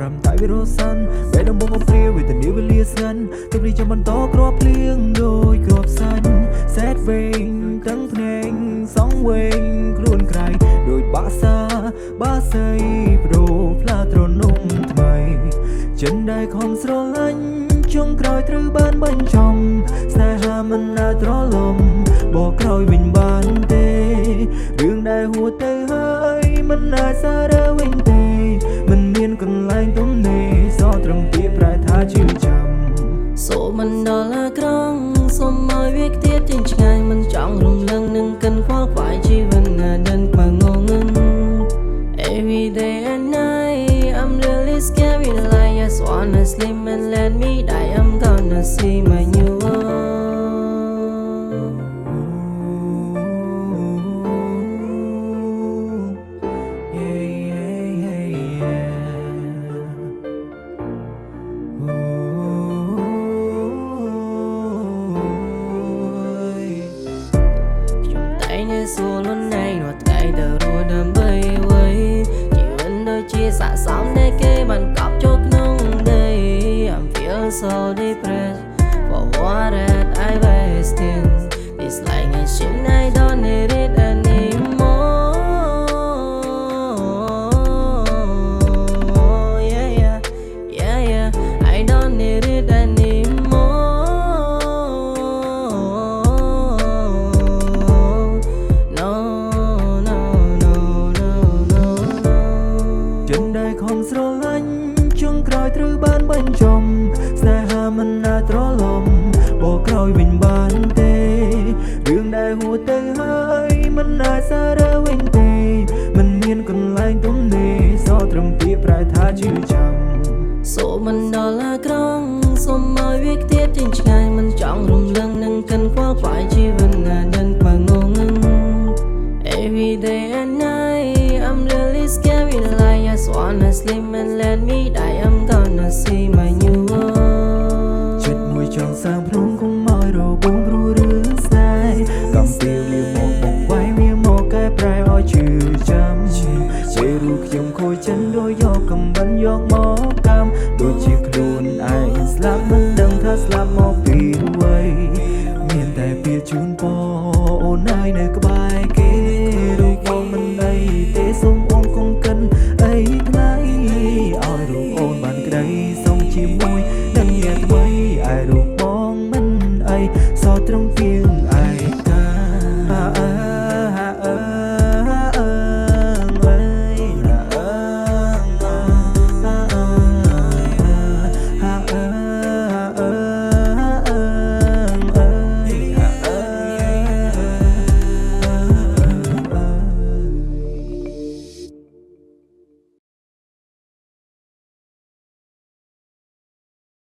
ត្រឹមតែវារសាន់ពេលដំបងអព្រាវេទនាវេលាស្ងាត់ទើបរីចាំបន្តគ្រាប់ភ្លៀងដោយគ្រាប់សាច់សែតវែងទាំងភ្នែកសងវែងខ្លួនក្រៃដោយបាក់សាបាស័យបដូរផ្លាត្រនំថ្មីចិនដែលខំស្រឡាញ់ចុងក្រោយត្រូវបានបញ្ចប់ស្នេហាមិនអាចត្រឡប់បកក្រោយវិញបានទេរឿងដែលហួសទៅហើយមិនអាចសារៈវិញទេមិនមានកន្លែងទំនេរសត្រឹមពាក្យប្រែថាជឿចាំសូមមិនដល់អាក្រង់សូមឲ្យវាខ្ទាតចេញឆ្ងាយមិនចង់រំលឹងនឹងកិនខ្វល់ខ្វាយជីវិតណាដិនខ្មៅងងឹង Every day and night I'm really scared with the light I just wanna sleep and let me die I'm gonna see my new world số lần này nó tay từ rồi đâm bay quay chỉ vẫn đôi chia sẻ sống để kê bàn cặp chốt nông đây I'm feel so depressed for what that I wasted it's like a shit I don't need it anymore yeah I don't need it anymore khôngស្រឡាញ់ចុងក្រោយត្រូវបានបញ្ចប់ស្នេហាមិនអាចត្រឡប់បកក្រោយវិញបានទេរឿងដែលហួសទៅហើយមិនអាចសារៈវិញទេមិនមានកន្លែងទំនេរសត្រឹមពាក្យប្រែថាជឿចាំសូមមិនដល់អាក្រង់សូមឲ្យវាខ្ទាតចេញឆ្ងាយមិនចង់រំលឹងនឹងកិនខ្វល់ខ្វាយជីវិតណាដិនខ្មៅងងឹង Every day and night I'm really scared with the light I just wanna sleep and let me die I'm gonna see my new world ចិត្តមួយចង់សាងភ្នំគង់មករបងព្រោះរឿងស្នេហ៍កំពីវាមកបងវាយវាមកកែប្រែឲ្យជឿចាំពេលរូបខ្ញុំខូចចិត្តដោយយកកំបិនយកមកកម្មដូចជាខ្លួនឯងស្លាប់មិនដឹងថាស្លាប់មកពីអ្វីមានតែពាក្យជូនពរអូនហើយនៅក្បែរគេរូបបងមិនអីទេសូមអូនគង់កិនអីថ្លៃឲ្យរូបអូនបានក្តីសូមជាមួយនឹងអ្នកថ្មីឯរូបបងមិនអីសោះត្រឹមពាក្យ